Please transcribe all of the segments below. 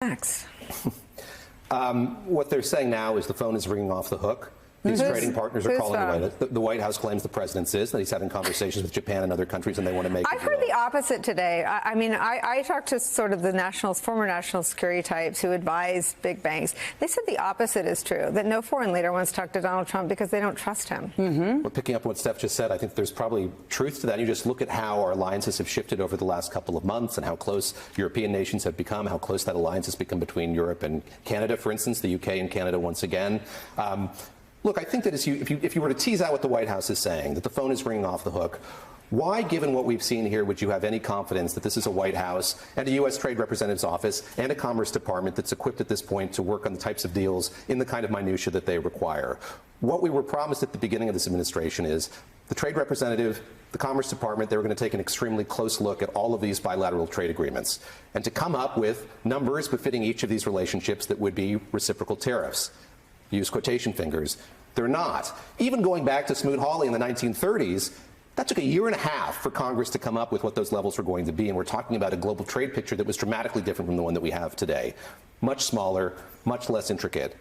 Max. What they're saying now is the phone is ringing off the hook. These trading partners are calling the White House claims the president's that he's having conversations with Japan and other countries, and they want to make. I've heard the opposite today. I talked to sort of the former national security types who advise big banks. They said the opposite is true, that no foreign leader wants to talk to Donald Trump because they don't trust him. Well, picking up on what Steph just said, I think there's probably truth to that. You just look at how our alliances have shifted over the last couple of months and how close European nations have become, how close that alliance has become between Europe and Canada, for instance, the UK and Canada once again. Look, I think that if you were to tease out what the White House is saying, that the phone is ringing off the hook, why, given what we've seen here, would you have any confidence that this is a White House and a U.S. Trade Representative's office and a Commerce Department that's equipped at this point to work on the types of deals in the kind of minutia that they require? What we were promised at the beginning of this administration is the Trade Representative, the Commerce Department, they were going to take an extremely close look at all of these bilateral trade agreements and to come up with numbers befitting each of these relationships that would be reciprocal tariffs. Use quotation fingers. They're not. Even going back to Smoot-Hawley in the 1930s, that took a year and a half for Congress to come up with what those levels were going to be. And we're talking about a global trade picture that was dramatically different from the one that we have today. Much smaller, much less intricate.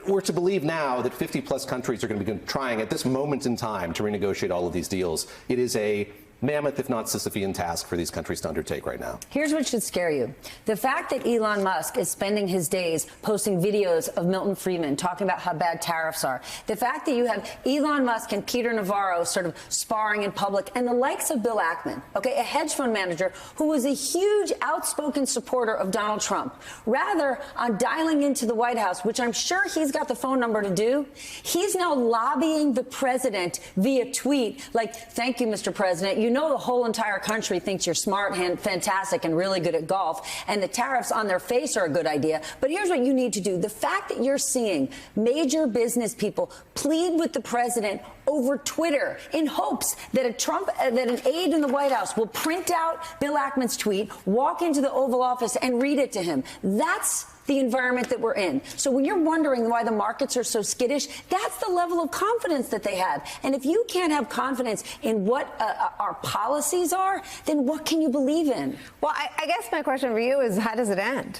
We're to believe now that 50-plus countries are going to be trying at this moment in time to renegotiate all of these deals. It is a mammoth, if not Sisyphean task for these countries to undertake right now. Here's what should scare you. The fact that Elon Musk is spending his days posting videos of Milton Friedman talking about how bad tariffs are. The fact that you have Elon Musk and Peter Navarro sort of sparring in public, and the likes of Bill Ackman, okay, a hedge fund manager who was a huge outspoken supporter of Donald Trump, rather on dialing into the White House, which I'm sure he's got the phone number to do, he's now lobbying the president via tweet like, thank you, Mr. President. You know the whole entire country thinks you're smart, fantastic, and really good at golf, and the tariffs on their face are a good idea. But here's what you need to do. The fact that you're seeing major business people plead with the president over Twitter in hopes that an aide in the White House will print out Bill Ackman's tweet, walk into the Oval Office, and read it to him. That's the environment that we're in. So when you're wondering why the markets are so skittish, that's the level of confidence that they have. And if you can't have confidence in what our policies are, then what can you believe in? Well, I guess my question for you is, how does it end?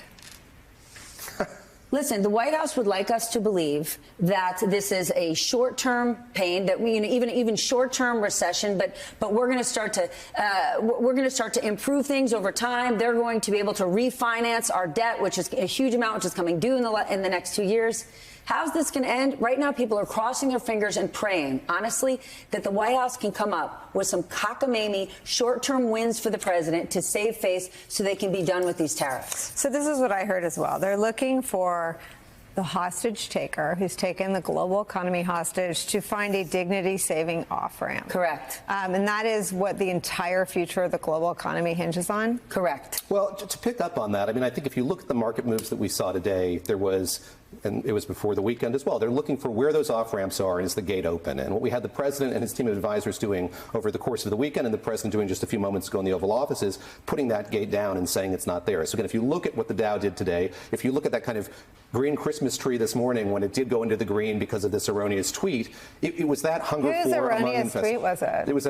Listen, the White House would like us to believe that this is a short-term pain, that we, even short-term recession, but we're going to start to improve things over time. They're going to be able to refinance our debt, which is a huge amount, which is coming due in the next 2 years. How's this going to end? Right now, people are crossing their fingers and praying, honestly, that the White House can come up with some cockamamie short-term wins for the president to save face so they can be done with these tariffs. So this is what I heard as well. They're looking for the hostage taker who's taken the global economy hostage to find a dignity-saving off-ramp. Correct. And that is what the entire future of the global economy hinges on? Correct. Well, to pick up on that, I mean, I think if you look at the market moves that we saw today, there was, and it was before the weekend as well, they're looking for where those off-ramps are and is the gate open. And what we had the president and his team of advisors doing over the course of the weekend, and the president doing just a few moments ago in the Oval Office, is putting that gate down and saying it's not there. So again, if you look at what the Dow did today, if you look at that kind of green Christmas tree this morning when it did go into the green because of this erroneous tweet, it was that hunger for erroneous tweet was it? It was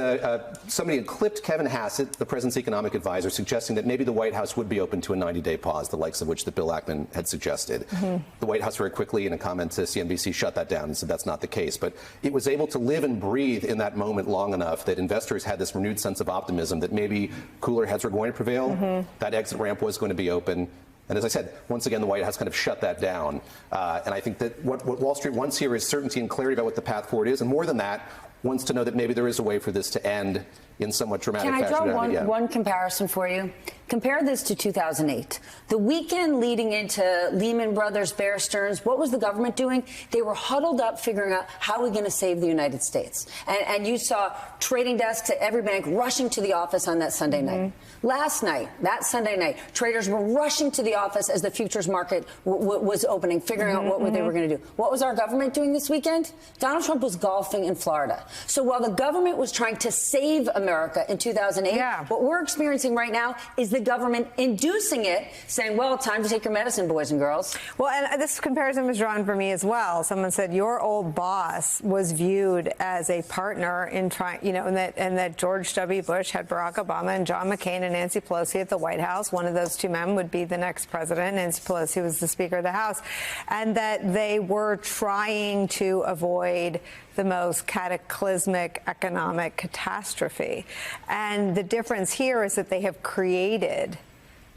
somebody had clipped Kevin Hassett, the president's economic advisor, suggesting that maybe the White House would be open to a 90-day pause, the likes of which that Bill Ackman had suggested. The White House very quickly in a comment to CNBC shut that down and said that's not the case. But it was able to live and breathe in that moment long enough that investors had this renewed sense of optimism that maybe cooler heads were going to prevail, that exit ramp was going to be open. And as I said, once again, the White House kind of shut that down. And I think that what Wall Street wants here is certainty and clarity about what the path forward is. And more than that, wants to know that maybe there is a way for this to end in somewhat dramatic fashion. Can I draw one comparison for you? Compare this to 2008. The weekend leading into Lehman Brothers, Bear Stearns, what was the government doing? They were huddled up figuring out how we're going to save the United States. And you saw trading desks at every bank rushing to the office on that Sunday night. Last night, that Sunday night, traders were rushing to the office as the futures market was opening, figuring out what they were going to do. What was our government doing this weekend? Donald Trump was golfing in Florida. So while the government was trying to save America in 2008, what we're experiencing right now is the government inducing it, saying, well, time to take your medicine, boys and girls. Well, and this comparison was drawn for me as well. Someone said your old boss was viewed as a partner in trying, and that George W. Bush had Barack Obama and John McCain and Nancy Pelosi at the White House. One of those two men would be the next president. Nancy Pelosi was the Speaker of the House. And that they were trying to avoid the most cataclysmic economic catastrophe. And the difference here is that they have created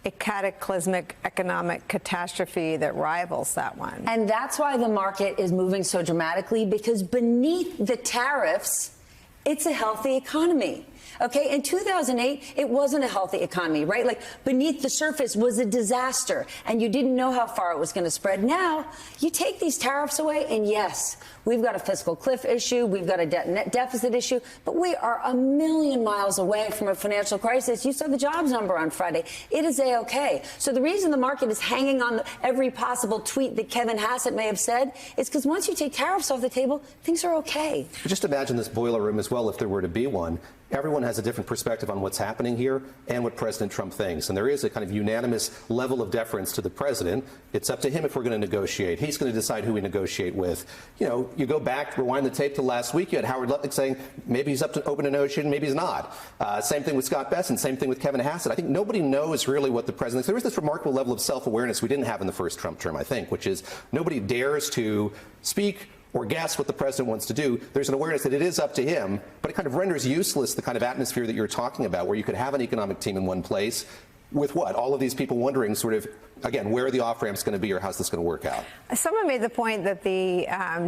a cataclysmic economic catastrophe that rivals that one. And that's why the market is moving so dramatically, because beneath the tariffs, it's a healthy economy. Okay, in 2008, it wasn't a healthy economy, right? Like beneath the surface was a disaster, and you didn't know how far it was going to spread. Now, you take these tariffs away, and yes, we've got a fiscal cliff issue, we've got a net deficit issue, but we are a million miles away from a financial crisis. You saw the jobs number on Friday. It is A-OK. So the reason the market is hanging on every possible tweet that Kevin Hassett may have said is because once you take tariffs off the table, things are OK. Just imagine this boiler room as well, if there were to be one. Everyone has a different perspective on what's happening here and what President Trump thinks. And there is a kind of unanimous level of deference to the president. It's up to him if we're going to negotiate. He's going to decide who we negotiate with. You go back, rewind the tape to last week, you had Howard Lutnick saying maybe he's up to open a negotiation, maybe he's not. Same thing with Scott Bessent, same thing with Kevin Hassett. I think nobody knows really what the president thinks. There is this remarkable level of self-awareness we didn't have in the first Trump term, I think, which is nobody dares to speak or guess what the president wants to do. There's an awareness that it is up to him, but it kind of renders useless the kind of atmosphere that you're talking about, where you could have an economic team in one place with what? All of these people wondering sort of, again, where are the off-ramps going to be or how's this going to work out? Someone made the point that the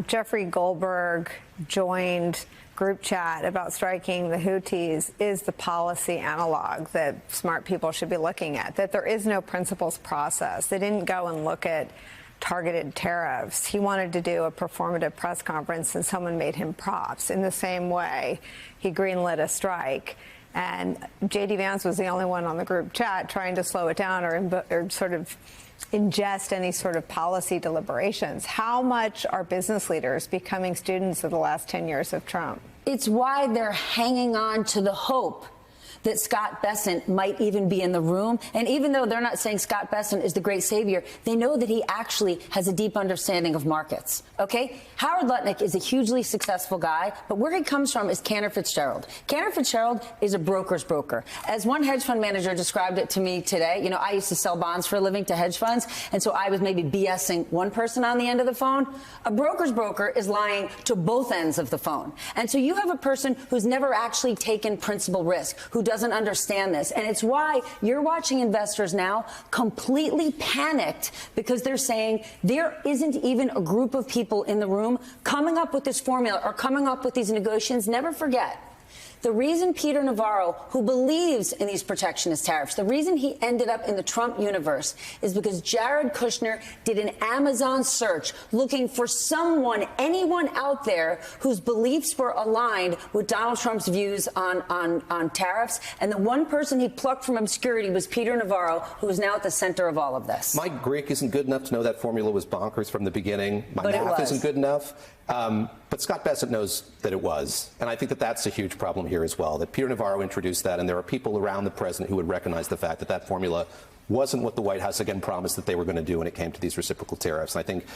Jeffrey Goldberg joined group chat about striking the Houthis is the policy analog that smart people should be looking at, that there is no principles process. They didn't go and look at targeted tariffs. He wanted to do a performative press conference and someone made him props. In the same way, he greenlit a strike. And J.D. Vance was the only one on the group chat trying to slow it down or sort of ingest any sort of policy deliberations. How much are business leaders becoming students of the last 10 years of Trump? It's why they're hanging on to the hope that Scott Bessent might even be in the room. And even though they're not saying Scott Bessent is the great savior, they know that he actually has a deep understanding of markets. Okay? Howard Lutnick is a hugely successful guy, but where he comes from is Cantor Fitzgerald. Cantor Fitzgerald is a broker's broker. As one hedge fund manager described it to me today, I used to sell bonds for a living to hedge funds, and so I was maybe BSing one person on the end of the phone. A broker's broker is lying to both ends of the phone. And so you have a person who's never actually taken principal risk, who doesn't understand this. And it's why you're watching investors now completely panicked, because they're saying there isn't even a group of people in the room coming up with this formula or coming up with these negotiations. Never forget, the reason Peter Navarro, who believes in these protectionist tariffs, the reason he ended up in the Trump universe is because Jared Kushner did an Amazon search looking for anyone out there whose beliefs were aligned with Donald Trump's views on tariffs. And the one person he plucked from obscurity was Peter Navarro, who is now at the center of all of this. My Greek isn't good enough to know that formula was bonkers from the beginning. My math isn't good enough. But Scott Bessent knows that it was. And I think that that's a huge problem here as well, that Peter Navarro introduced that, and there are people around the president who would recognize the fact that that formula wasn't what the White House, again, promised that they were going to do when it came to these reciprocal tariffs. And I think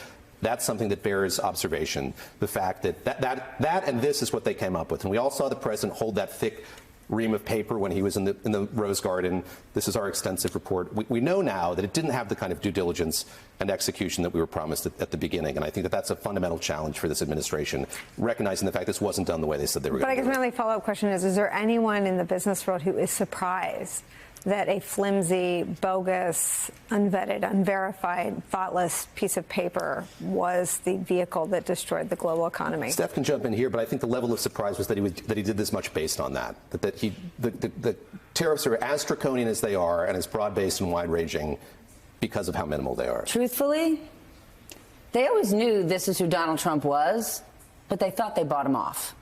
that's something that bears observation, the fact that and this is what they came up with. And we all saw the president hold that thick ream of paper when he was in the Rose Garden. This is our extensive report. We know now that it didn't have the kind of due diligence and execution that we were promised at the beginning. And I think that that's a fundamental challenge for this administration, recognizing the fact this wasn't done the way they said they were going to do it. But I guess my only follow-up question is there anyone in the business world who is surprised that a flimsy, bogus, unvetted, unverified, thoughtless piece of paper was the vehicle that destroyed the global economy? Steph can jump in here, but I think the level of surprise was that he did this much based on that. The tariffs are as draconian as they are and as broad-based and wide-ranging because of how minimal they are. Truthfully, they always knew this is who Donald Trump was, but they thought they bought him off.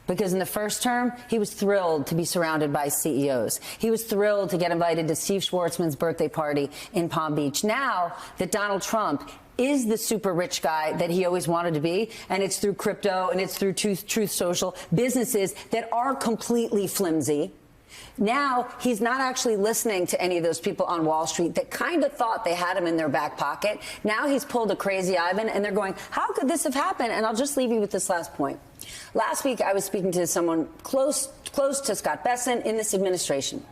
Because in the first term, he was thrilled to be surrounded by CEOs. He was thrilled to get invited to Steve Schwartzman's birthday party in Palm Beach. Now that Donald Trump is the super rich guy that he always wanted to be, and it's through crypto and it's through Truth Social, businesses that are completely flimsy. Now he's not actually listening to any of those people on Wall Street that kind of thought they had him in their back pocket. Now he's pulled a crazy Ivan, and they're going, how could this have happened? And I'll just leave you with this last point. Last week, I was speaking to someone close to Scott Bessent in this administration.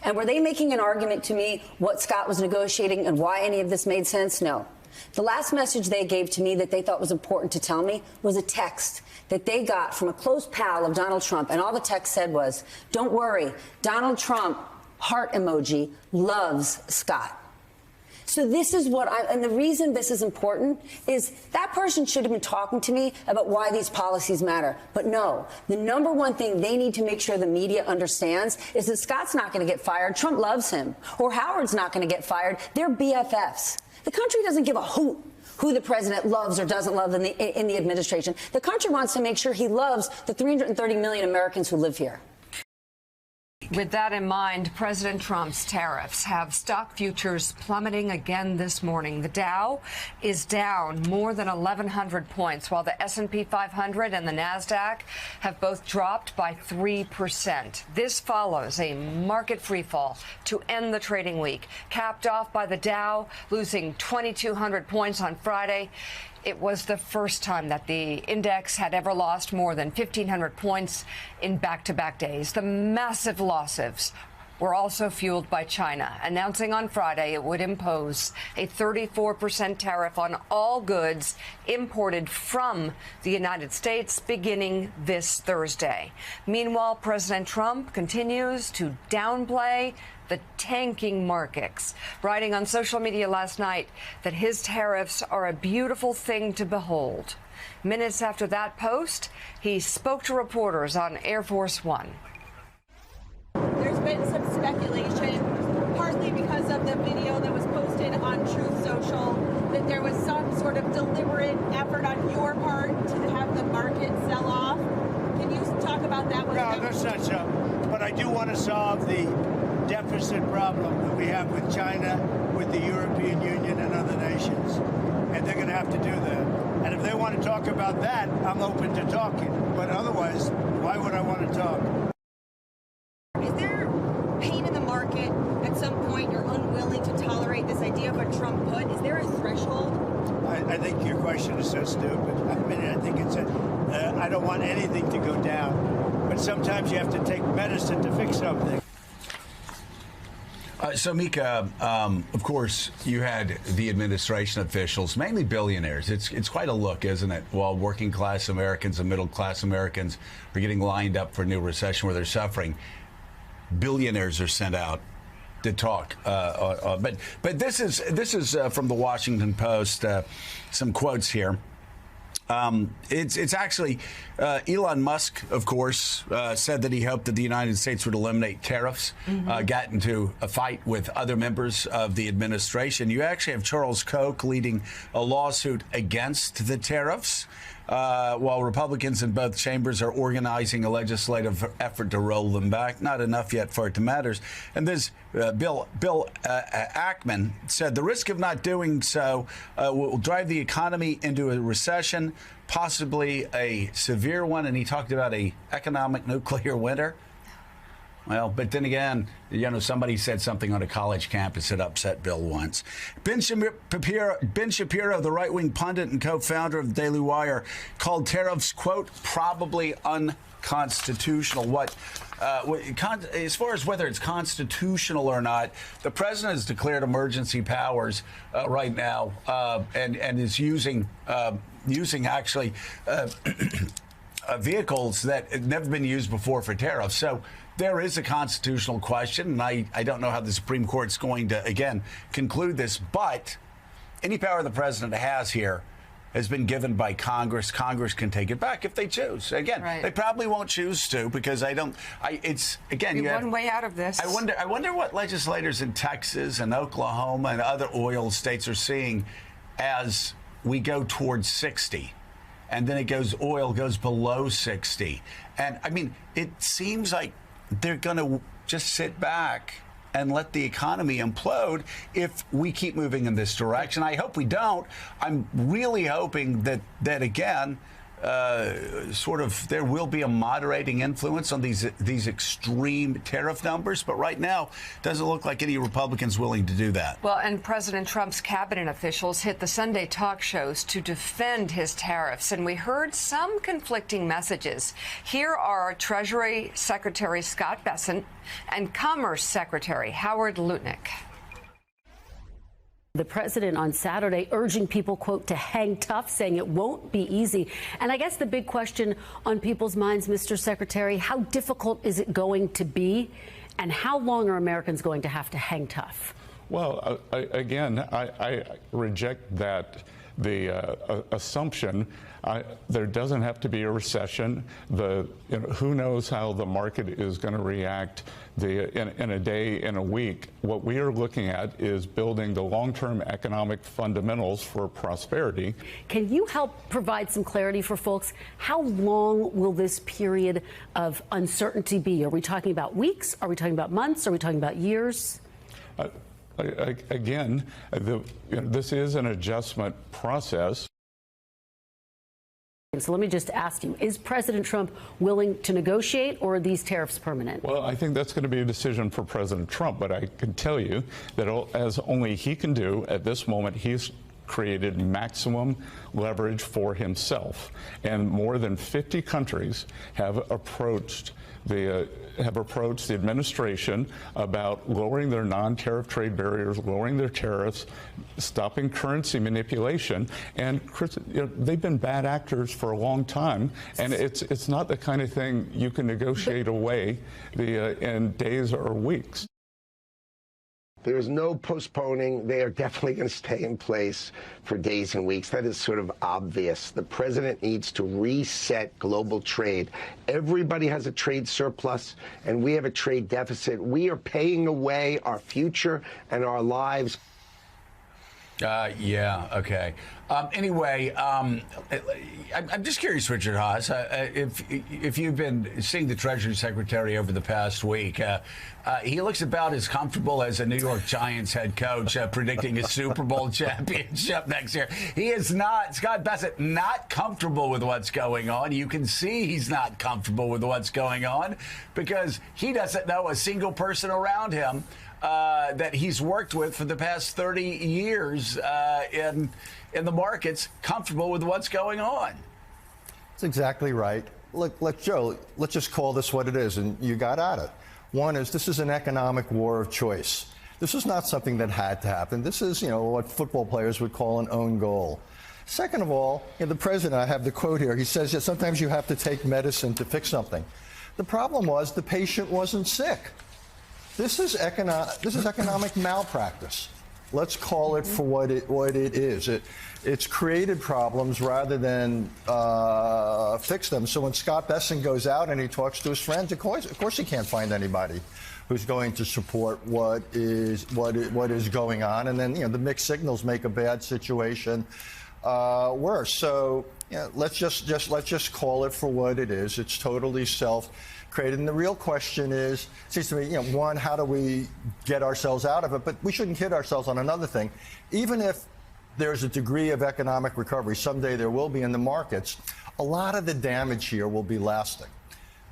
And were they making an argument to me what Scott was negotiating and why any of this made sense? No. The last message they gave to me that they thought was important to tell me was a text that they got from a close pal of Donald Trump. And all the text said was, don't worry, Donald Trump, heart emoji, loves Scott. So this is and the reason this is important is that person should have been talking to me about why these policies matter. But no, the number one thing they need to make sure the media understands is that Scott's not going to get fired. Trump loves him. Or Howard's not going to get fired. They're BFFs. The country doesn't give a hoot who the president loves or doesn't love in the administration. The country wants to make sure he loves the 330 million Americans who live here. With that in mind, President Trump's tariffs have stock futures plummeting again this morning. The Dow is down more than 1,100 points, while the S&P 500 and the NASDAQ have both dropped by 3%. This follows a market freefall to end the trading week, capped off by the Dow losing 2,200 points on Friday. It was the first time that the index had ever lost more than 1,500 points in back-to-back days. The massive losses were also fueled by China, announcing on Friday it would impose a 34% tariff on all goods imported from the United States beginning this Thursday. Meanwhile, President Trump continues to downplay the tanking markets, writing on social media last night that his tariffs are a beautiful thing to behold. Minutes after that post, he spoke to reporters on Air Force One. There's been some speculation, partly because of the video that was posted on Truth Social, that there was some sort of deliberate effort on your part to have the market sell off. Can you talk about that? No, that's not so. But I do want to solve the deficit problem that we have with China, with the European Union and other nations. And they're going to have to do that. And if they want to talk about that, I'm open to talking. But otherwise, why would I want to talk? Is there pain in the market at some point you're unwilling to tolerate this idea of a Trump put? Is there a threshold? I think your question is so stupid. I mean, I think it's I don't want anything to go down. But sometimes you have to take medicine to fix something. So, Mika, of course, you had the administration officials, mainly billionaires. It's quite a look, isn't it? While working class Americans and middle class Americans are getting lined up for a new recession where they're suffering, billionaires are sent out to talk. But this is from the Washington Post. Some quotes here. It's actually Elon Musk, of course, said that he hoped that the United States would eliminate tariffs, got into a fight with other members of the administration. You actually have Charles Koch leading a lawsuit against the tariffs, while Republicans in both chambers are organizing a legislative effort to roll them back. Not enough yet for it to matter. And this Bill Ackman said the risk of not doing so will drive the economy into a recession, possibly a severe one. And he talked about a economic nuclear winter. Well, but then again, you know, somebody said something on a college campus that upset Bill once. Ben Shapiro, the right-wing pundit and co-founder of the Daily Wire, called tariffs, quote, probably unconstitutional. As far as whether it's constitutional or not, the president has declared emergency powers right now and is using actually vehicles that have never been used before for tariffs. So there is a constitutional question, and I don't know how the Supreme Court's going to, again, conclude this. But any power the president has here has been given by Congress. Congress can take it back if they choose. Again, They probably won't choose to, because it's again, one way out of this. I wonder what legislators in Texas and Oklahoma and other oil states are seeing as we go towards 60. and then oil goes below 60. And I mean, it seems like they're going to just sit back and let the economy implode if we keep moving in this direction. I hope we don't. I'm really hoping that again, sort of there will be a moderating influence on these extreme tariff numbers. But right now, doesn't look like any Republicans willing to do that. Well, and President Trump's cabinet officials hit the Sunday talk shows to defend his tariffs, and we heard some conflicting messages. Here are Treasury Secretary Scott Bessent and Commerce Secretary Howard Lutnick. The president on Saturday urging people, quote, to hang tough, saying it won't be easy. And I guess the big question on people's minds, Mr. Secretary, how difficult is it going to be? And how long are Americans going to have to hang tough? Well, I reject the assumption. There doesn't have to be a recession. Who knows how the market is going to react in a day, in a week. What we are looking at is building the long-term economic fundamentals for prosperity. Can you help provide some clarity for folks? How long will this period of uncertainty be? Are we talking about weeks? Are we talking about months? Are we talking about years? Again, this is an adjustment process. So let me just ask you, is President Trump willing to negotiate, or are these tariffs permanent? Well, I think that's going to be a decision for President Trump, but I can tell you that as only he can do at this moment, he's created maximum leverage for himself. And more than 50 countries have approached the administration about lowering their non-tariff trade barriers, lowering their tariffs, stopping currency manipulation. And they've been bad actors for a long time, and it's not the kind of thing you can negotiate away in days or weeks. There is no postponing. They are definitely going to stay in place for days and weeks. That is sort of obvious. The president needs to reset global trade. Everybody has a trade surplus, and we have a trade deficit. We are paying away our future and our lives. Yeah, okay. Anyway, I'm just curious, Richard Haass, if you've been seeing the Treasury Secretary over the past week, he looks about as comfortable as a New York Giants head coach predicting a Super Bowl championship next year. He is not, Scott Bessent, not comfortable with what's going on. You can see he's not comfortable with what's going on because he doesn't know a single person around him that he's worked with for the past 30 years in the markets comfortable with what's going on. That's exactly right. Look, Joe, let's just call this what it is, and you got at it. One is this is an economic war of choice. This is not something that had to happen. This is, what football players would call an own goal. Second of all, the president, I have the quote here, he says that sometimes you have to take medicine to fix something. The problem was the patient wasn't sick. This is economic malpractice. Let's call it for what it is. It's created problems rather than fix them. So when Scott Bessent goes out and he talks to his friends, of course he can't find anybody who's going to support what is going on. And then the mixed signals make a bad situation worse. So let's just call it for what it is. It's totally self-created. And the real question is, it seems to me, one, how do we get ourselves out of it? But we shouldn't kid ourselves on another thing. Even if there's a degree of economic recovery, someday there will be in the markets, a lot of the damage here will be lasting.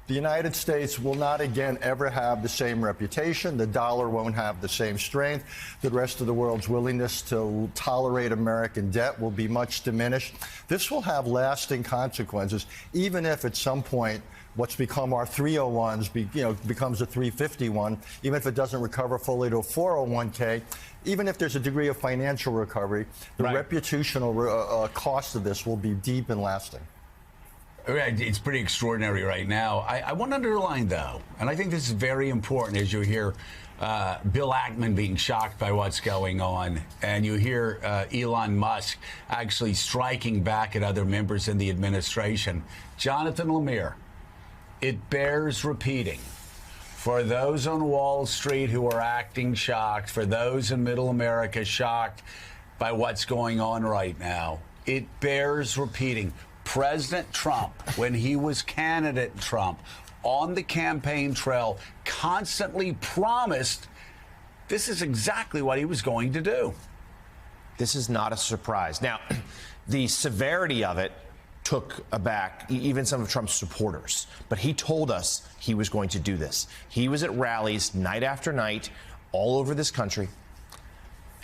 The United States will not again ever have the same reputation. The dollar won't have the same strength. The rest of the world's willingness to tolerate American debt will be much diminished. This will have lasting consequences, even if at some point what's become our 301s becomes a 351, even if it doesn't recover fully to a 401k, even if there's a degree of financial recovery, the reputational cost of this will be deep and lasting. It's pretty extraordinary right now. I want to underline, though, and I think this is very important as you hear Bill Ackman being shocked by what's going on, and you hear Elon Musk actually striking back at other members in the administration. Jonathan Lemire, it bears repeating. For those on Wall Street who are acting shocked, for those in Middle America shocked by what's going on right now, it bears repeating. President Trump, when he was candidate Trump, on the campaign trail, constantly promised this is exactly what he was going to do. This is not a surprise. Now, the severity of it took aback even some of Trump's supporters. But he told us he was going to do this. He was at rallies night after night all over this country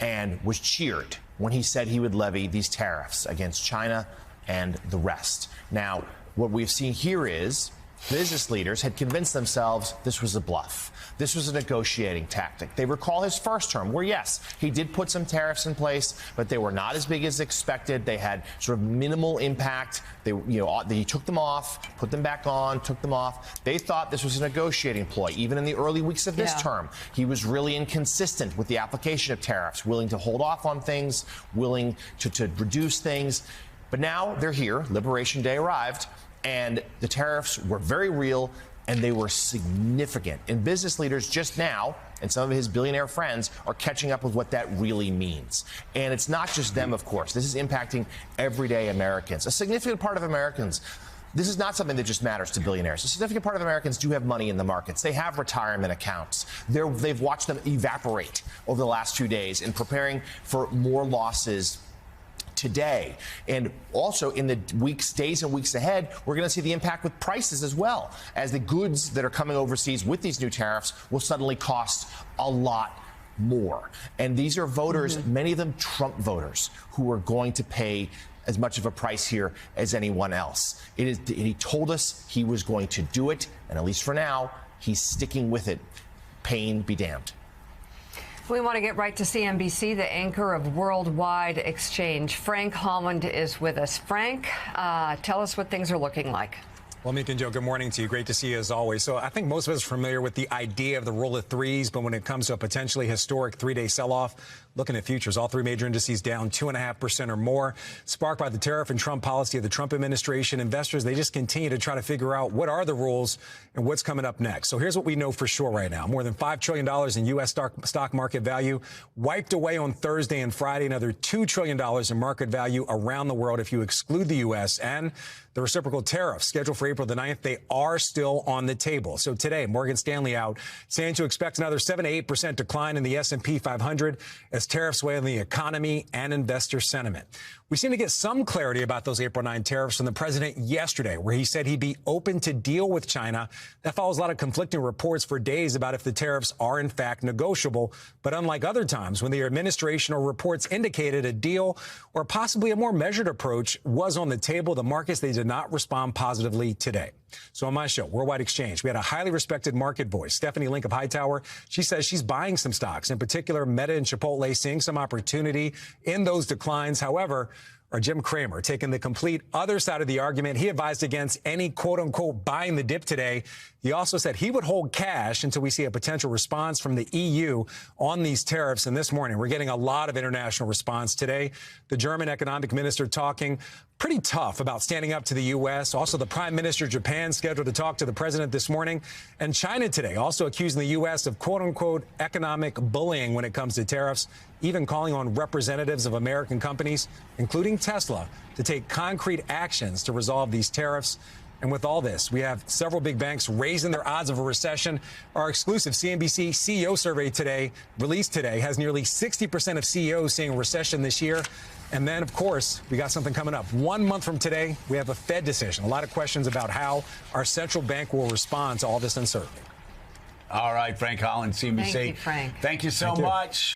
and was cheered when he said he would levy these tariffs against China and the rest. Now, what we've seen here is business leaders had convinced themselves this was a bluff. This was a negotiating tactic. They recall his first term, where, yes, he did put some tariffs in place, but they were not as big as expected. They had sort of minimal impact. He took them off, put them back on, took them off. They thought this was a negotiating ploy. Even in the early weeks of this term, he was really inconsistent with the application of tariffs, willing to hold off on things, willing to reduce things. But now they're here. Liberation Day arrived, and the tariffs were very real, and they were significant. And business leaders just now, and some of his billionaire friends, are catching up with what that really means. And it's not just them, of course. This is impacting everyday Americans. A significant part of Americans, this is not something that just matters to billionaires. A significant part of Americans do have money in the markets. They have retirement accounts. They've watched them evaporate over the last 2 days in preparing for more losses today. And also in the days and weeks ahead, we're going to see the impact with prices as well, as the goods that are coming overseas with these new tariffs will suddenly cost a lot more. And these are voters, many of them Trump voters, who are going to pay as much of a price here as anyone else. He told us he was going to do it, and at least for now, he's sticking with it. Pain be damned. We want to get right to CNBC. The anchor of Worldwide Exchange, Frank Holland, is with us. Frank, tell us what things are looking like. Well, Meek and Joe, good morning to you. Great to see you as always. So I think most of us are familiar with the idea of the rule of threes, but when it comes to a potentially historic 3-day sell-off, looking at futures, all three major indices down 2.5% or more, sparked by the tariff and Trump policy of the Trump administration. Investors, they just continue to try to figure out what are the rules and what's coming up next. So here's what we know for sure right now. More than $5 trillion in U.S. stock market value wiped away on Thursday and Friday. Another $2 trillion in market value around the world if you exclude the U.S. and the reciprocal tariffs scheduled for April the 9th, they are still on the table. So today, Morgan Stanley out saying to expect another 7 to 8% decline in the S&P 500 as tariffs weigh on the economy and investor sentiment. We seem to get some clarity about those April 9 tariffs from the president yesterday, where he said he'd be open to deal with China. That follows a lot of conflicting reports for days about if the tariffs are in fact negotiable. But unlike other times when the administration or reports indicated a deal or possibly a more measured approach was on the table, the markets, they did not respond positively today. So on my show, Worldwide Exchange, we had a highly respected market voice, Stephanie Link of Hightower. She says she's buying some stocks, in particular Meta and Chipotle, seeing some opportunity in those declines. However, or Jim Cramer taking the complete other side of the argument. He advised against any quote unquote buying the dip today. He also said he would hold cash until we see a potential response from the EU on these tariffs. And this morning, we're getting a lot of international response today. The German economic minister talking pretty tough about standing up to the U.S. Also, the prime minister of Japan scheduled to talk to the president this morning. And China today also accusing the U.S. of quote unquote economic bullying when it comes to tariffs, even calling on representatives of American companies, including Tesla, to take concrete actions to resolve these tariffs. And with all this, we have several big banks raising their odds of a recession. Our exclusive CNBC CEO survey today, released today, has nearly 60% of CEOs seeing a recession this year. And then, of course, we got something coming up. 1 month from today, we have a Fed decision. A lot of questions about how our central bank will respond to all this uncertainty. All right, Frank Holland, CNBC. Thank you, Frank. Thank you so much.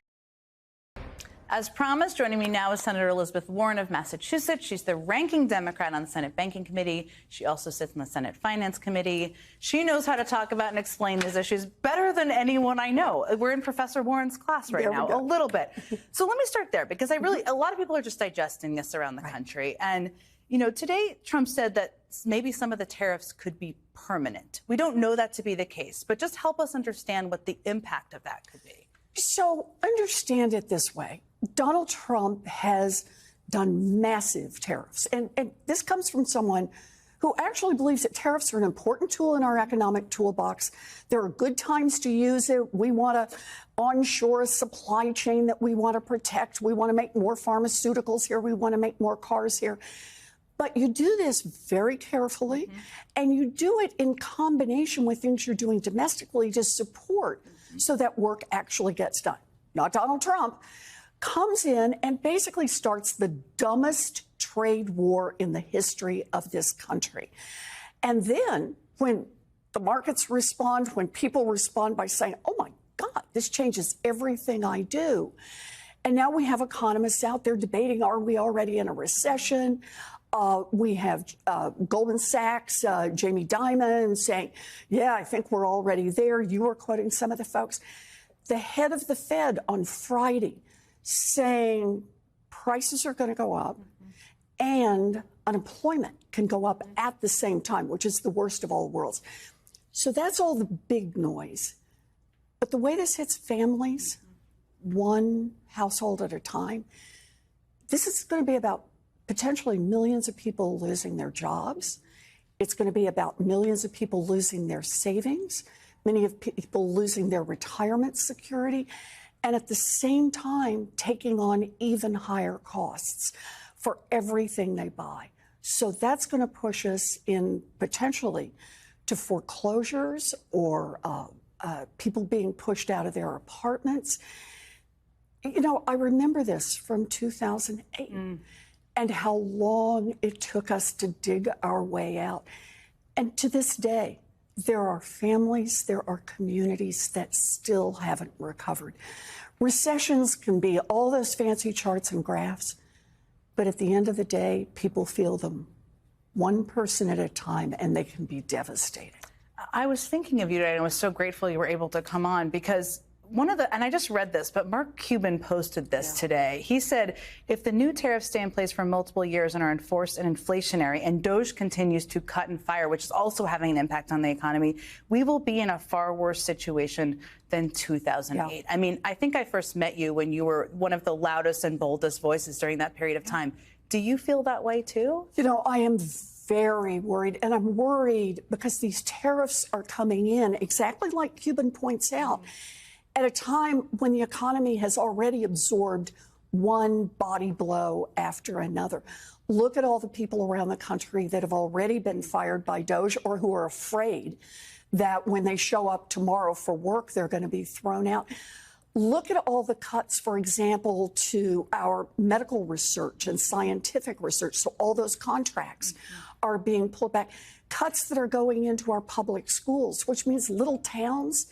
As promised, joining me now is Senator Elizabeth Warren of Massachusetts. She's the ranking Democrat on the Senate Banking Committee. She also sits on the Senate Finance Committee. She knows how to talk about and explain these issues better than anyone I know. We're in Professor Warren's class right now, a little bit. So let me start there, because a lot of people are just digesting this around the country. And, you know, today Trump said that maybe some of the tariffs could be permanent. We don't know that to be the case, but just help us understand what the impact of that could be. So understand it this way. Donald Trump has done massive tariffs. And this comes from someone who actually believes that tariffs are an important tool in our economic toolbox. There are good times to use it. We want to onshore a supply chain that we want to protect. We want to make more pharmaceuticals here. We want to make more cars here. But you do this very carefully, and you do it in combination with things you're doing domestically to support so that work actually gets done. Not Donald Trump comes in and basically starts the dumbest trade war in the history of this country. And then when the markets respond, when people respond by saying, oh my God, this changes everything I do. And now we have economists out there debating, are we already in a recession? We have Goldman Sachs, Jamie Dimon saying, yeah, I think we're already there. You were quoting some of the folks. The head of the Fed on Friday saying prices are going to go up and unemployment can go up at the same time, which is the worst of all worlds. So that's all the big noise. But the way this hits families, one household at a time, this is going to be about potentially millions of people losing their jobs. It's going to be about millions of people losing their savings, many of people losing their retirement security, and at the same time taking on even higher costs for everything they buy. So that's going to push us in potentially to foreclosures or people being pushed out of their apartments. You know, I remember this from 2008 and how long it took us to dig our way out. And to this day, there are families, there are communities that still haven't recovered. Recessions can be all those fancy charts and graphs, but at the end of the day, people feel them one person at a time, and they can be devastating. I was thinking of you today, and I was so grateful you were able to come on because and I just read this, but Mark Cuban posted this today. He said, if the new tariffs stay in place for multiple years and are enforced and inflationary, and DOJ continues to cut and fire, which is also having an impact on the economy, we will be in a far worse situation than 2008. Yeah. I mean, I think I first met you when you were one of the loudest and boldest voices during that period of time. Do you feel that way too? You know, I am very worried, and I'm worried because these tariffs are coming in exactly like Cuban points out. At a time when the economy has already absorbed one body blow after another. Look at all the people around the country that have already been fired by DOJ or who are afraid that when they show up tomorrow for work, they're going to be thrown out. Look at all the cuts, for example, to our medical research and scientific research. So all those contracts are being pulled back. Cuts that are going into our public schools, which means little towns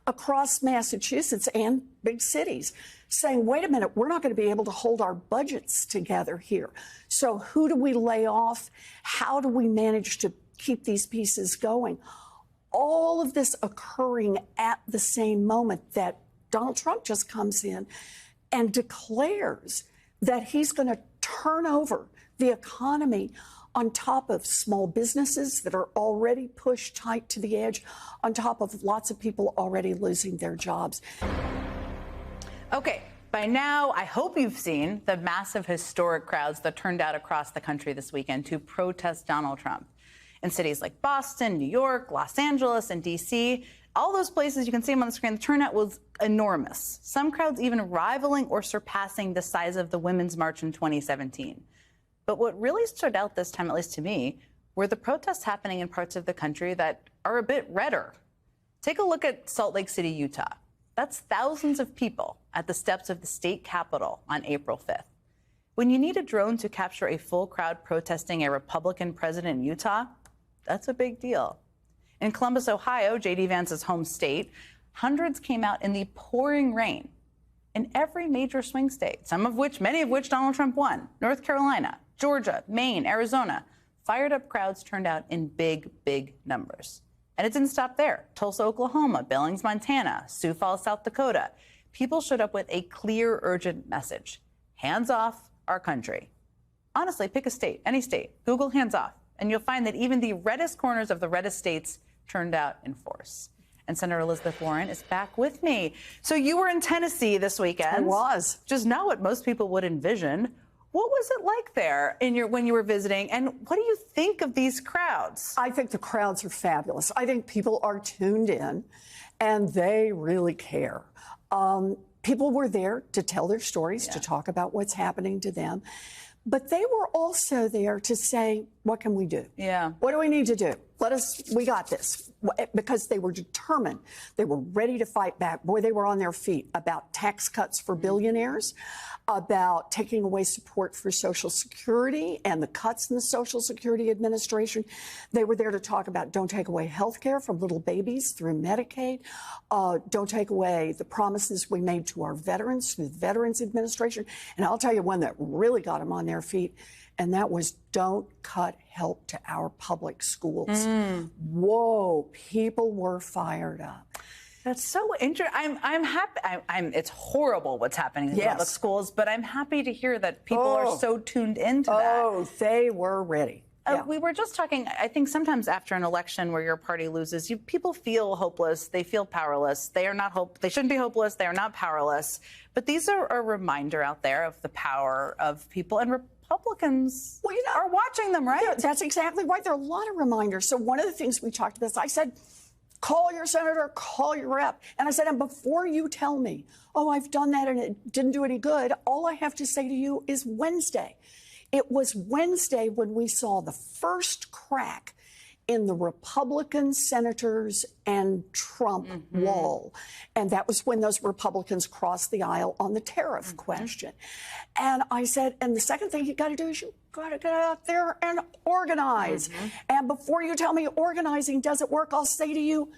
across Massachusetts and big cities saying, wait a minute, we're not going to be able to hold our budgets together here. So who do we lay off? How do we manage to keep these pieces going? All of this occurring at the same moment that Donald Trump just comes in and declares that he's going to turn over the economy on top of small businesses that are already pushed tight to the edge, on top of lots of people already losing their jobs. Okay, by now, I hope you've seen the massive historic crowds that turned out across the country this weekend to protest Donald Trump. In cities like Boston, New York, Los Angeles, and D.C., all those places, you can see them on the screen, the turnout was enormous. Some crowds even rivaling or surpassing the size of the Women's March in 2017. But what really stood out this time, at least to me, were the protests happening in parts of the country that are a bit redder. Take a look at Salt Lake City, Utah. That's thousands of people at the steps of the state capitol on April 5th. When you need a drone to capture a full crowd protesting a Republican president in Utah, that's a big deal. In Columbus, Ohio, J.D. Vance's home state, hundreds came out in the pouring rain in every major swing state, many of which Donald Trump won. North Carolina, Georgia, Maine, Arizona. Fired up crowds turned out in big, big numbers. And it didn't stop there. Tulsa, Oklahoma, Billings, Montana, Sioux Falls, South Dakota. People showed up with a clear, urgent message. Hands off our country. Honestly, pick a state, any state. Google hands off. And you'll find that even the reddest corners of the reddest states turned out in force. And Senator Elizabeth Warren is back with me. So you were in Tennessee this weekend. I was. Just not what most people would envision. What was it like there when you were visiting, and what do you think of these crowds? I think the crowds are fabulous. I think people are tuned in, and they really care. People were there to tell their stories, to talk about what's happening to them. But they were also there to say, what can we do? Yeah. What do we need to do? We got this. Because they were determined. They were ready to fight back. Boy, they were on their feet about tax cuts for billionaires, about taking away support for Social Security and the cuts in the Social Security Administration. They were there to talk about don't take away health care from little babies through Medicaid. Don't take away the promises we made to our veterans through the Veterans Administration. And I'll tell you one that really got them on their feet, and that was don't cut help to our public schools. Whoa, people were fired up. That's so interesting. I'm happy. It's horrible what's happening in public schools, but I'm happy to hear that people are so tuned into that. Oh, they were ready. We were just talking, I think sometimes after an election where your party loses, people feel hopeless. They feel powerless. They are not they shouldn't be hopeless. They are not powerless. But these are a reminder out there of the power of people. And Republicans are watching them, right? Yeah, that's exactly right. There are a lot of reminders. So one of the things we talked about is I said, call your senator, call your rep. And I said, and before you tell me, oh, I've done that and it didn't do any good, all I have to say to you is Wednesday. It was Wednesday when we saw the first crack in the Republican senators and Trump wall. And that was when those Republicans crossed the aisle on the tariff question. And I said, and the second thing you got to do is you got to get out there and organize. And before you tell me organizing doesn't work, I'll say to you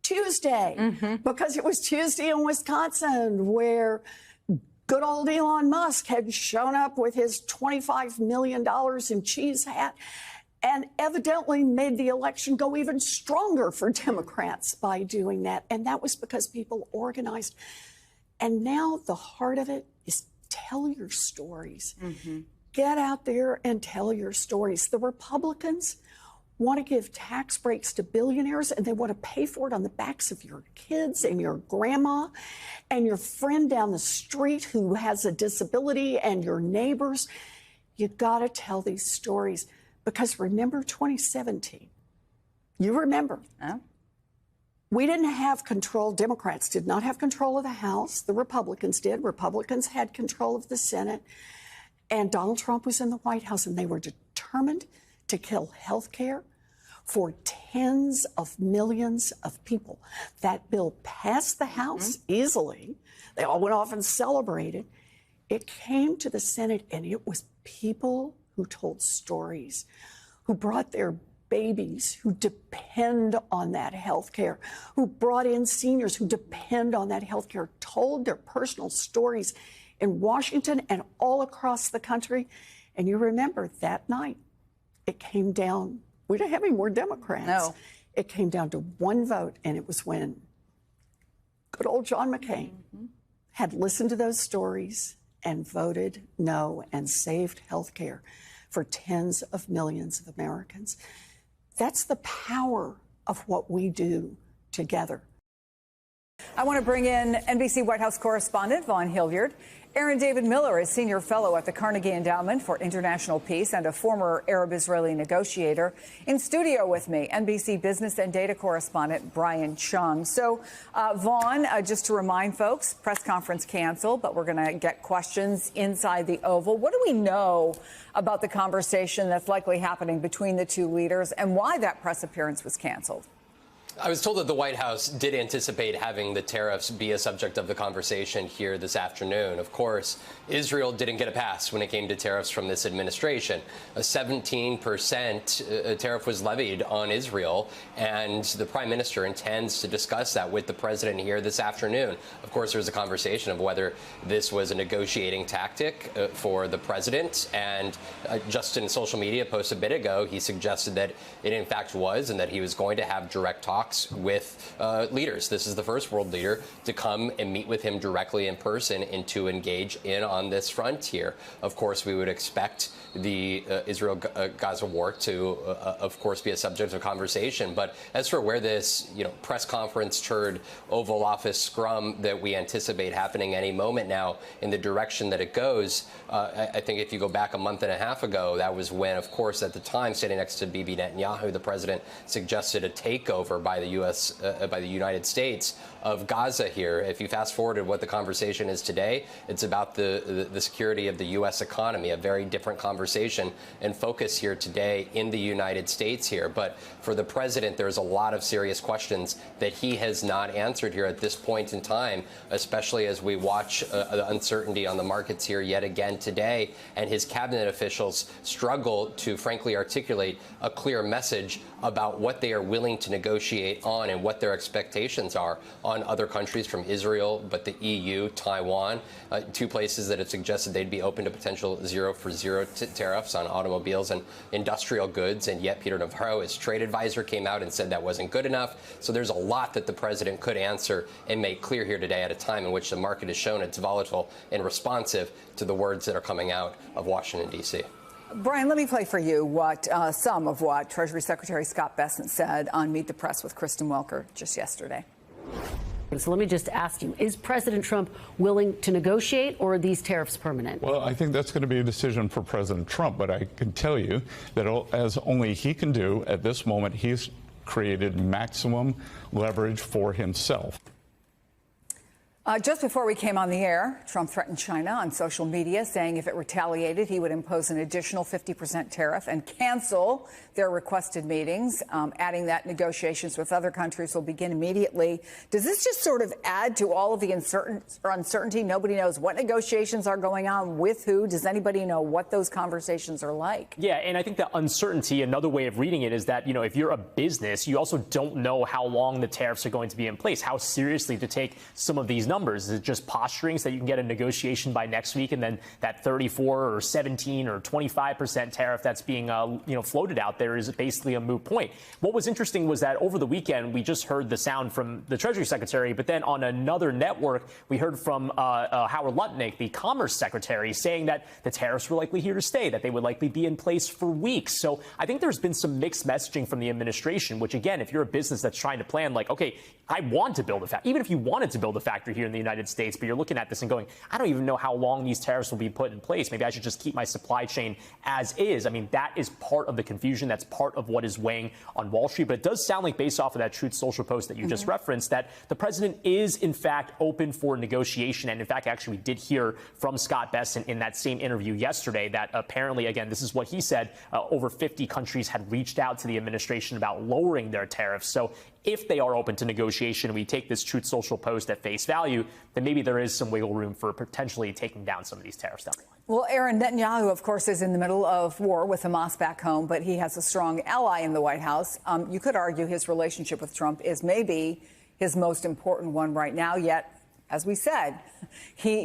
Tuesday, because it was Tuesday in Wisconsin where good old Elon Musk had shown up with his $25 million in cheese hat and evidently made the election go even stronger for Democrats by doing that. And that was because people organized. And now the heart of it is tell your stories. Get out there and tell your stories. The Republicans want to give tax breaks to billionaires, and they want to pay for it on the backs of your kids and your grandma and your friend down the street who has a disability and your neighbors. You got to tell these stories. Because remember 2017? You remember. We didn't have control. Democrats did not have control of the House. The Republicans did. Republicans had control of the Senate. And Donald Trump was in the White House, and they were determined to kill health care for tens of millions of people. That bill passed the House easily. They all went off and celebrated. It came to the Senate, and it was people who told stories, who brought their babies who depend on that health care, who brought in seniors who depend on that health care, told their personal stories in Washington and all across the country. And you remember that night, it came down, we didn't have any more Democrats. No. It came down to one vote, and it was when good old John McCain had listened to those stories and voted no and saved health care for tens of millions of Americans. That's the power of what we do together. I want to bring in NBC White House correspondent Vaughn Hilliard. Aaron David Miller is senior fellow at the Carnegie Endowment for International Peace and a former Arab-Israeli negotiator. In studio with me, NBC business and data correspondent Brian Chung. So, Vaughn, just to remind folks, press conference canceled, but we're going to get questions inside the Oval. What do we know about the conversation that's likely happening between the two leaders and why that press appearance was canceled? I was told that the White House did anticipate having the tariffs be a subject of the conversation here this afternoon. Of course, Israel didn't get a pass when it came to tariffs from this administration. A 17% tariff was levied on Israel, and the prime minister intends to discuss that with the president here this afternoon. Of course, there's a conversation of whether this was a negotiating tactic for the president, and just in social media post a bit ago, he suggested that it in fact was, and that he was going to have direct talks with leaders. This is the first world leader to come and meet with him directly in person and to engage in on this front here. Of course, we would expect the Israel-Gaza war to, of course, be a subject of conversation. But as for where this, press conference turned Oval Office scrum that we anticipate happening any moment now in the direction that it goes, I think if you go back a month and a half ago, that was when, of course, at the time, standing next to Bibi Netanyahu, the president suggested a takeover by by the United States of Gaza here. If you fast forwarded what the conversation is today, it's about the security of the U.S. economy, a very different conversation and focus here today in the United States here. But for the president, there's a lot of serious questions that he has not answered here at this point in time, especially as we watch the uncertainty on the markets here yet again today, and his cabinet officials struggle to frankly articulate a clear message about what they are willing to negotiate on and what their expectations are on other countries from Israel, but the EU, Taiwan, two places that have suggested they'd be open to potential zero-for-zero tariffs on automobiles and industrial goods. And yet Peter Navarro, his trade advisor, came out and said that wasn't good enough. So there's a lot that the president could answer and make clear here today at a time in which the market has shown it's volatile and responsive to the words that are coming out of Washington, D.C. Brian, let me play for you some of what Treasury Secretary Scott Bessent said on Meet the Press with Kristen Welker just yesterday. So let me just ask you, is President Trump willing to negotiate, or are these tariffs permanent? Well, I think that's going to be a decision for President Trump, but I can tell you that as only he can do at this moment, he's created maximum leverage for himself. Just before we came on the air, Trump threatened China on social media, saying if it retaliated, he would impose an additional 50% tariff and cancel their requested meetings, adding that negotiations with other countries will begin immediately. Does this just sort of add to all of the uncertainty? Nobody knows what negotiations are going on with who. Does anybody know what those conversations are like? Yeah, and I think the uncertainty, another way of reading it is that, if you're a business, you also don't know how long the tariffs are going to be in place, how seriously to take some of these numbers. Is it just posturing so that you can get a negotiation by next week, and then that 34 or 17 or 25% tariff that's being floated out there is basically a moot point? What was interesting was that over the weekend we just heard the sound from the Treasury Secretary, but then on another network we heard from Howard Lutnick, the Commerce Secretary, saying that the tariffs were likely here to stay, that they would likely be in place for weeks. So I think there's been some mixed messaging from the administration, which again, if you're a business that's trying to plan, like, okay, I want to build a factory, even if you wanted to build a factory here in the United States, but you're looking at this and going, I don't even know how long these tariffs will be put in place. Maybe I should just keep my supply chain as is. I mean, that is part of the confusion. That's part of what is weighing on Wall Street. But it does sound like, based off of that Truth Social post that you just referenced, that the president is, in fact, open for negotiation. And in fact, actually, we did hear from Scott Bessent in that same interview yesterday that apparently, again, this is what he said, over 50 countries had reached out to the administration about lowering their tariffs. So if they are open to negotiation, and we take this Truth Social post at face value, then maybe there is some wiggle room for potentially taking down some of these tariffs down the line. Well, Aaron, Netanyahu, of course, is in the middle of war with Hamas back home, but he has a strong ally in the White House. You could argue his relationship with Trump is maybe his most important one right now, yet, as we said,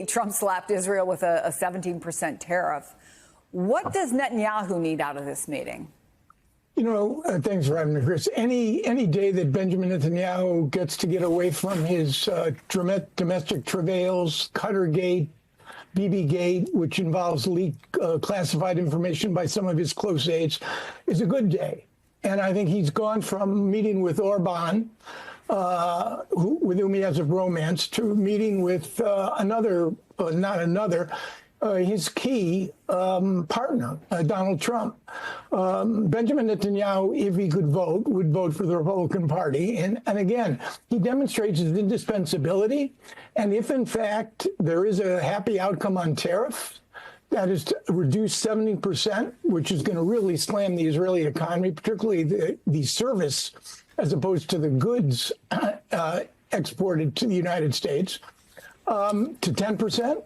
Trump slapped Israel with a 17% tariff. What does Netanyahu need out of this meeting? Thanks for having me, Chris. Any day that Benjamin Netanyahu gets to get away from his domestic travails, Cuttergate, BBGate, which involves leaked classified information by some of his close aides, is a good day. And I think he's gone from meeting with Orban, with whom he has a romance, to meeting with his key partner, Donald Trump. Benjamin Netanyahu, if he could vote, would vote for the Republican Party. And again, he demonstrates his indispensability. And if, in fact, there is a happy outcome on tariffs, that is to reduce 70%, which is going to really slam the Israeli economy, particularly the service, as opposed to the goods exported to the United States, to 10%.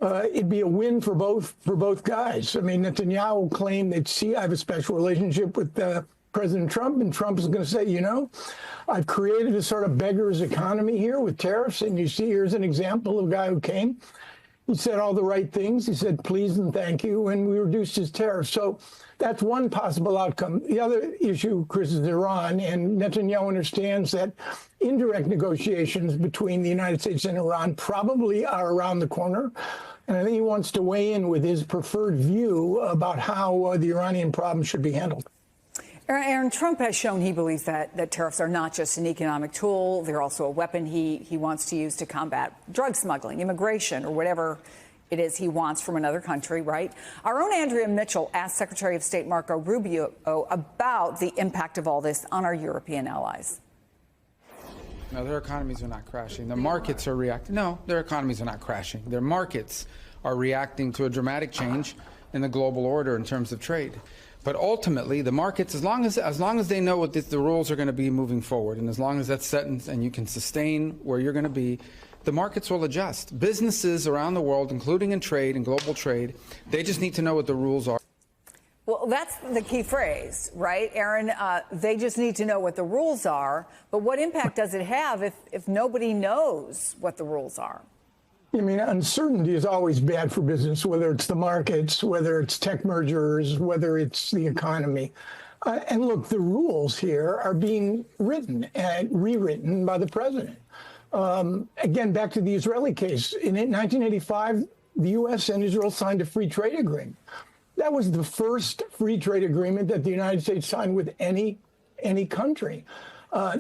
It'd be a win for both guys. I mean, Netanyahu claimed that I have a special relationship with President Trump, and Trump is going to say, I've created a sort of beggar's economy here with tariffs, and you see, here's an example of a guy who came. He said all the right things. He said please and thank you, and we reduced his tariffs. So that's one possible outcome. The other issue, Chris, is Iran, and Netanyahu understands that indirect negotiations between the United States and Iran probably are around the corner. And I think he wants to weigh in with his preferred view about how the Iranian problem should be handled. Aaron, Trump has shown he believes that tariffs are not just an economic tool. They're also a weapon he wants to use to combat drug smuggling, immigration, or whatever it is he wants from another country, right? Our own Andrea Mitchell asked Secretary of State Marco Rubio about the impact of all this on our European allies. No, their economies are not crashing. Their markets are reacting. No, their economies are not crashing. Their markets are reacting to a dramatic change in the global order in terms of trade. But ultimately, the markets, as long as they know what the rules are going to be moving forward, and as long as that's set and you can sustain where you're going to be, the markets will adjust. Businesses around the world, including in trade and global trade, they just need to know what the rules are. Well, that's the key phrase, right, Aaron? They just need to know what the rules are. But what impact does it have if nobody knows what the rules are? I mean, uncertainty is always bad for business, whether it's the markets, whether it's tech mergers, whether it's the economy. And look, the rules here are being written and rewritten by the president. Again, back to the Israeli case. In 1985, the U.S. and Israel signed a free trade agreement. That was the first free trade agreement that the United States signed with any country.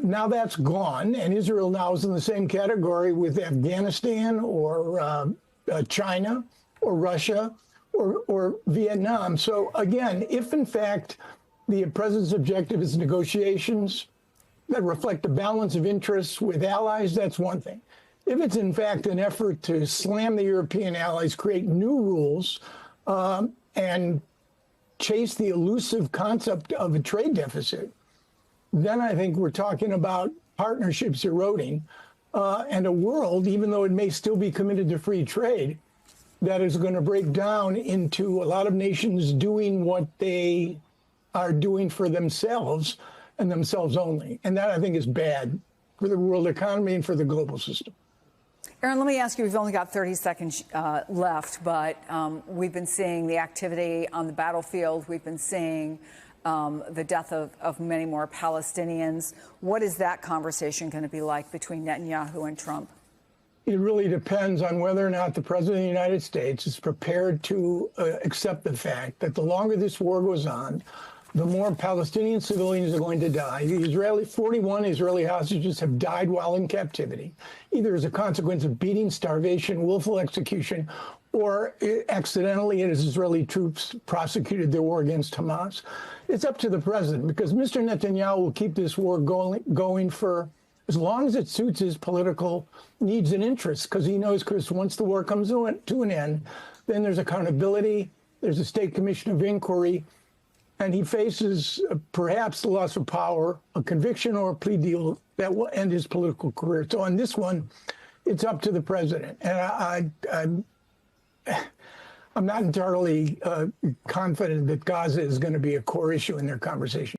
Now that's gone, and Israel now is in the same category with Afghanistan or China or Russia or Vietnam. So again, if in fact the president's objective is negotiations that reflect a balance of interests with allies, that's one thing. If it's in fact an effort to slam the European allies, create new rules, and chase the elusive concept of a trade deficit, then I think we're talking about partnerships eroding and a world, even though it may still be committed to free trade, that is going to break down into a lot of nations doing what they are doing for themselves and themselves only. And that, I think, is bad for the world economy and for the global system. Aaron, let me ask you, we've only got 30 seconds left, but we've been seeing the activity on the battlefield. We've been seeing the death of many more Palestinians. What is that conversation going to be like between Netanyahu and Trump? It really depends on whether or not the president of the United States is prepared to accept the fact that the longer this war goes on, the more Palestinian civilians are going to die. 41 Israeli hostages have died while in captivity, either as a consequence of beating, starvation, willful execution, or accidentally as Israeli troops prosecuted their war against Hamas. It's up to the president, because Mr. Netanyahu will keep this war going for as long as it suits his political needs and interests, because he knows, Chris, once the war comes to an end, then there's accountability, there's a state commission of inquiry, and he faces perhaps the loss of power, a conviction, or a plea deal that will end his political career. So on this one, it's up to the president. And I'm not entirely confident that Gaza is going to be a core issue in their conversation.